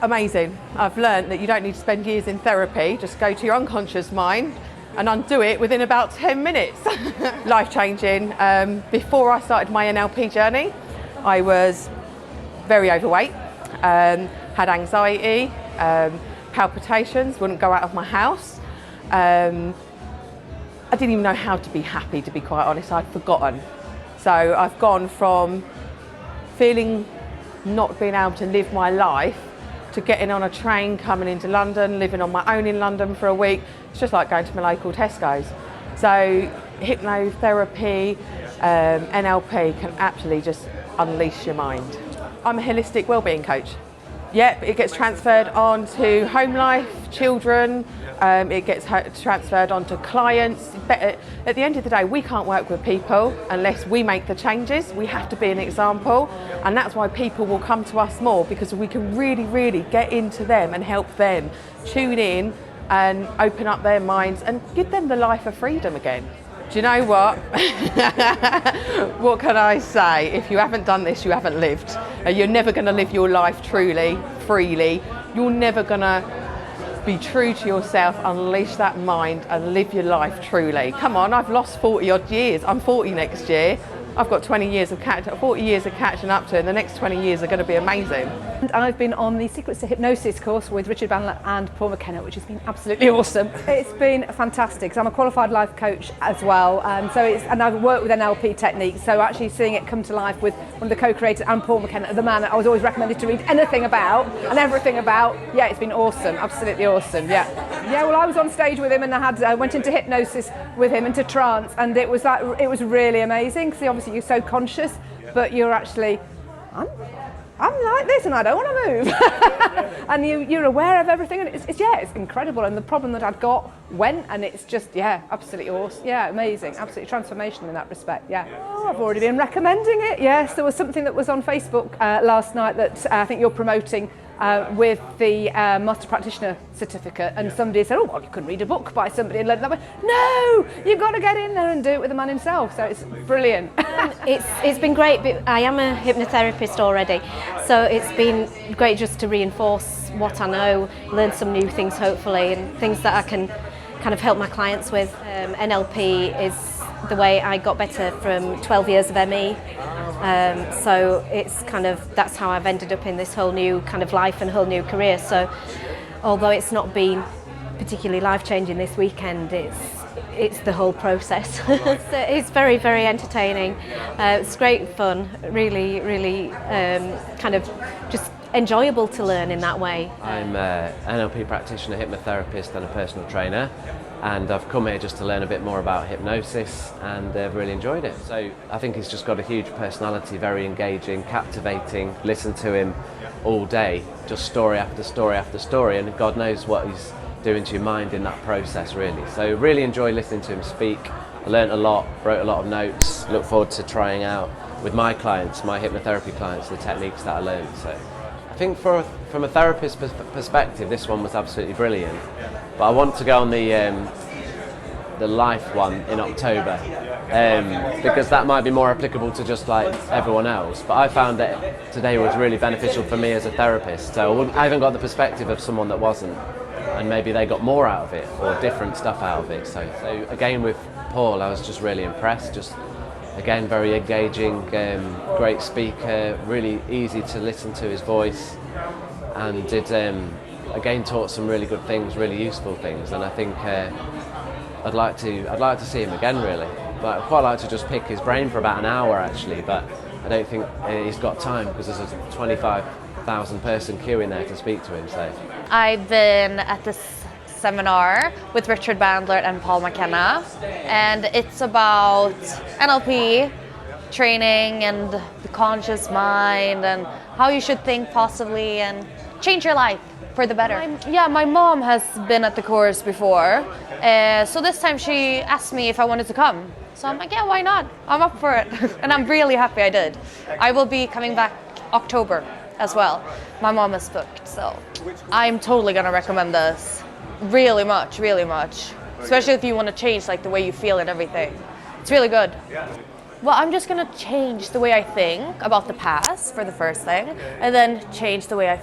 amazing. I've learned that you don't need to spend years in therapy, just go to your unconscious mind and undo it within about 10 minutes. Life-changing. Before I started my NLP journey, I was very overweight, had anxiety, palpitations, wouldn't go out of my house. I didn't even know how to be happy, to be quite honest. I'd forgotten. So I've gone from feeling not being able to live my life to getting on a train, coming into London, living on my own in London for a week. It's just like going to my local Tesco's. So hypnotherapy, NLP can actually just unleash your mind. I'm a holistic wellbeing coach. Yep, it gets transferred on to home life, children, it gets transferred on to clients. But at the end of the day, we can't work with people unless we make the changes. We have to be an example, and that's why people will come to us more, because we can really, really get into them and help them tune in and open up their minds and give them the life of freedom again. Do you know what? What can I say? If you haven't done this, you haven't lived. You're never going to live your life truly, freely. You're never going to be true to yourself, unleash that mind and live your life truly. Come on, I've lost 40 odd years. I'm 40 next year. I've got 40 years of catching up to, and the next 20 years are going to be amazing. And I've been on the Secrets to Hypnosis course with Richard Bandler and Paul McKenna, which has been absolutely awesome. It's been fantastic, because I'm a qualified life coach as well, and I've worked with NLP techniques, so actually seeing it come to life with one of the co-creators and Paul McKenna, the man that I was always recommended to read anything about and everything about. Yeah, it's been awesome, absolutely awesome. Yeah, well, I was on stage with him, and I went into hypnosis with him, into trance, and it was really amazing, because obviously you're so conscious, but you're actually, I'm like this and I don't want to move. And you're aware of everything, and it's incredible. And the problem that I'd got went, and it's just, absolutely awesome. Yeah, amazing, absolutely transformational in that respect. Yeah. Oh, I've already been recommending it. Yes, there was something that was on Facebook last night that I think you're promoting with the Master Practitioner certificate, and somebody said, oh, well, you can read a book by somebody and learn that way. No, you've got to get in there and do it with the man himself. So it's brilliant. It's been great, but I am a hypnotherapist already, so it's been great just to reinforce what I know, learn some new things hopefully, and things that I can kind of help my clients with. NLP is the way I got better from 12 years of ME. So it's that's how I've ended up in this whole new kind of life and whole new career. So although it's not been particularly life-changing this weekend, it's the whole process. It's very, very entertaining. It's great fun, really, really kind of just enjoyable to learn in that way. I'm an NLP practitioner, hypnotherapist and a personal trainer, and I've come here just to learn a bit more about hypnosis, and I've really enjoyed it. So I think he's just got a huge personality, very engaging, captivating. Listen to him all day, just story after story after story, and God knows what he's doing to your mind in that process, really. So really enjoy listening to him speak. I learned a lot, wrote a lot of notes, look forward to trying out with my clients, my hypnotherapy clients, the techniques that I learned. So I think from a therapist perspective, this one was absolutely brilliant. But I want to go on the life one in October, because that might be more applicable to just like everyone else. But I found that today was really beneficial for me as a therapist. So I haven't got the perspective of someone that wasn't, and maybe they got more out of it or different stuff out of it. So again with Paul, I was just really impressed. Just again, very engaging, great speaker, really easy to listen to his voice, and did again taught some really good things, really useful things. And I think I'd like to see him again, really. But I'd quite like to just pick his brain for about an hour actually, but I don't think he's got time, because there's a 25,000 person queue in there to speak to him. So I've been at this seminar with Richard Bandler and Paul McKenna, and it's about NLP training and the conscious mind and how you should think positively and change your life for the better. My mom has been at the course before, so this time she asked me if I wanted to come. So I'm like, yeah, why not? I'm up for it. And I'm really happy I did. I will be coming back October as well. My mom is booked, so I'm totally gonna recommend this. Really much, really much. Especially if you want to change like the way you feel and everything. It's really good. Well, I'm just gonna change the way I think about the past for the first thing, and then change the way I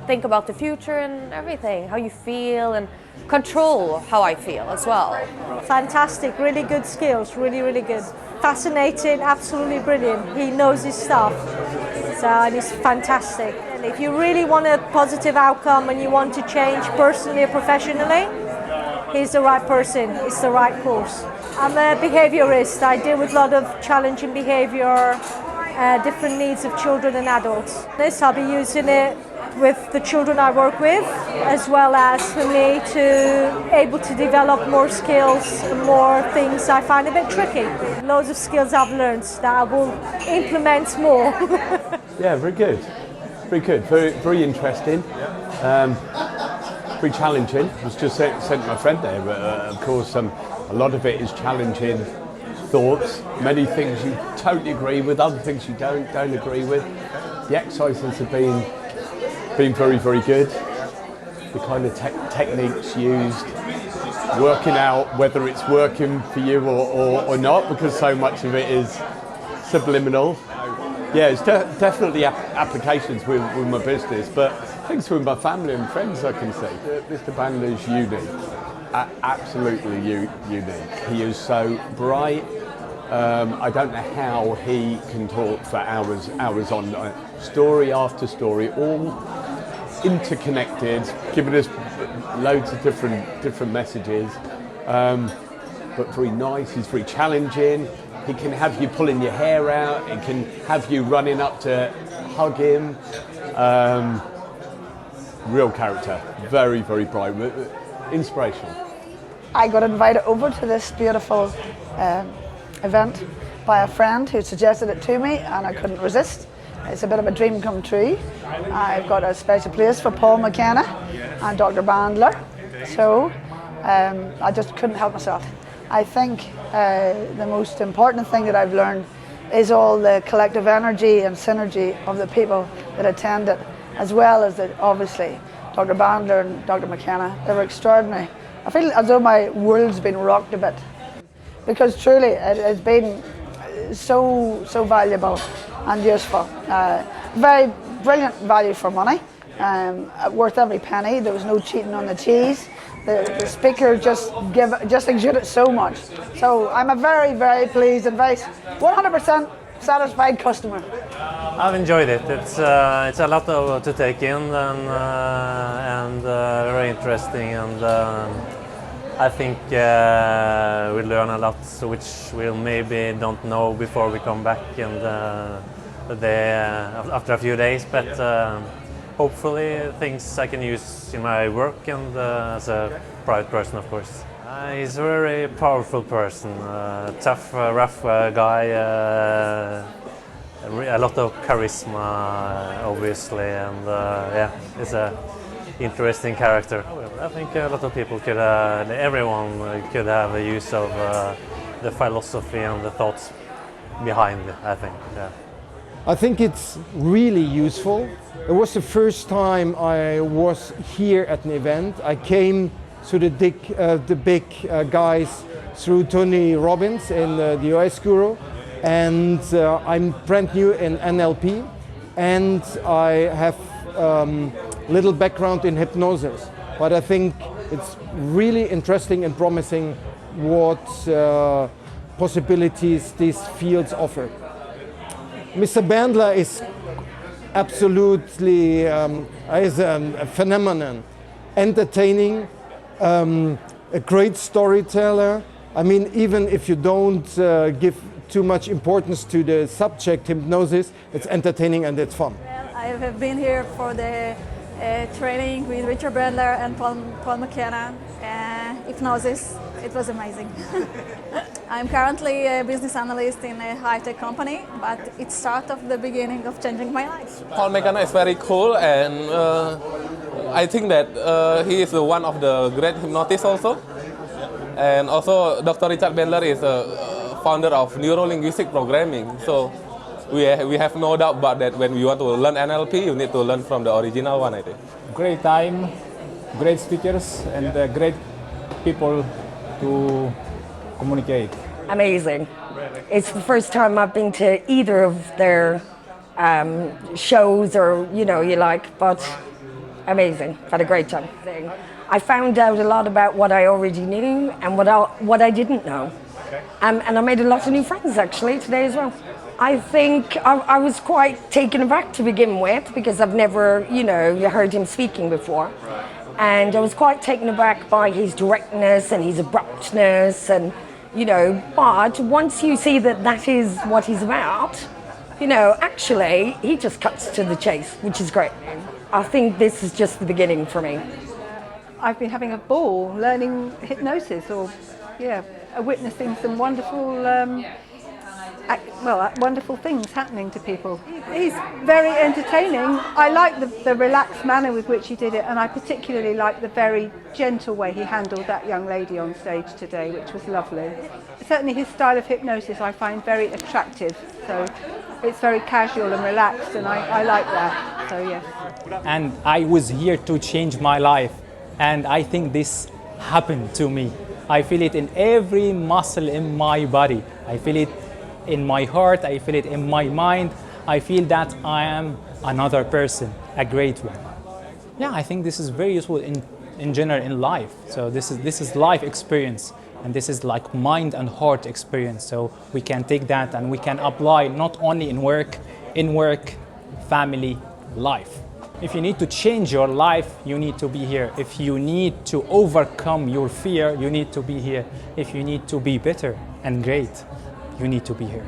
think about the future and everything, how you feel, and control how I feel as well. Fantastic, really good skills, really, really good. Fascinating, absolutely brilliant. He knows his stuff, so and he's fantastic. And if you really want a positive outcome and you want to change personally or professionally, he's the right person, it's the right course. I'm a behaviorist. I deal with a lot of challenging behavior, different needs of children and adults. I'll be using it with the children I work with, as well as for me to able to develop more skills and more things I find a bit tricky. Loads of skills I've learned that I will implement more. Yeah, very good. Very good. Very interesting. Very challenging. I was just sent my friend there, but of course a lot of it is challenging thoughts. Many things you totally agree with, other things you don't agree with. The exercises have been very, very good. The kind of techniques used, working out whether it's working for you or not, because so much of it is subliminal. Yeah, it's definitely applications with my business, but things with my family and friends I can see. Mr. Bandler's unique, absolutely unique. He is so bright. I don't know how he can talk for hours on, story after story, all interconnected, giving us loads of different messages, but very nice. He's very challenging. He can have you pulling your hair out. He can have you running up to hug him. Real character, very, very bright, inspirational. I got invited over to this beautiful event by a friend who suggested it to me, and I couldn't resist. It's a bit of a dream come true. I've got a special place for Paul McKenna and Dr. Bandler, so I just couldn't help myself. I think the most important thing that I've learned is all the collective energy and synergy of the people that attended, as well as obviously Dr. Bandler and Dr. McKenna. They were extraordinary. I feel as though my world's been rocked a bit, because truly it has been so valuable and useful. Very brilliant value for money, worth every penny. There was no cheating on the cheese. The speaker just exuded so much. So I'm a very, very pleased and very 100% satisfied customer. I've enjoyed it. It's a lot to take in and very interesting, and I think we learn a lot which we maybe don't know before we come back and after a few days, but hopefully things I can use in my work and as a private person, of course. He's a very powerful person, tough, rough guy, a lot of charisma, obviously, and yeah, he's an interesting character. I think a lot of people could, everyone could have a use of the philosophy and the thoughts behind it, I think. Yeah. I think it's really useful. It was the first time I was here at an event. I came to the big guys through Tony Robbins in the US Guru, and I'm brand new in NLP, and I have little background in hypnosis, but I think it's really interesting and promising what possibilities these fields offer. Mr. Bandler is absolutely is a phenomenon, entertaining, a great storyteller. I mean, even if you don't give too much importance to the subject hypnosis, it's entertaining and it's fun. Well, I have been here for the training with Richard Bandler and Paul McKenna, Hypnosis. It was amazing. I'm currently a business analyst in a high-tech company, but it started the beginning of changing my life. Paul McKenna is very cool, and I think that he is one of the great hypnotists also. And also Dr. Richard Bandler is a founder of neuro-linguistic programming. So we have no doubt about that. When you want to learn NLP, you need to learn from the original one, I think. Great time, great speakers, and great people to communicate. Amazing. It's the first time I've been to either of their shows, or you like, but amazing. Had a great time. I found out a lot about what I already knew and what I didn't know. And I made a lot of new friends actually today as well. I think I was quite taken aback to begin with because I've never, heard him speaking before. And I was quite taken aback by his directness and his abruptness and, but once you see that is what he's about, actually he just cuts to the chase, which is great. I think this is just the beginning for me. I've been having a ball learning hypnosis or, witnessing some wonderful wonderful things happening to people. He's very entertaining. I like the relaxed manner with which he did it, and I particularly like the very gentle way he handled that young lady on stage today, which was lovely. Certainly his style of hypnosis I find very attractive, so it's very casual and relaxed, and I like that, so yes. And I was here to change my life, and I think this happened to me. I feel it in every muscle in my body. I feel it in my heart, I feel it in my mind. I feel that I am another person, a great one. Yeah, I think this is very useful in general in life. So this is life experience, and this is like mind and heart experience. So we can take that and we can apply not only in work, family, life. If you need to change your life, you need to be here. If you need to overcome your fear, you need to be here. If you need to be better and great, you need to be here.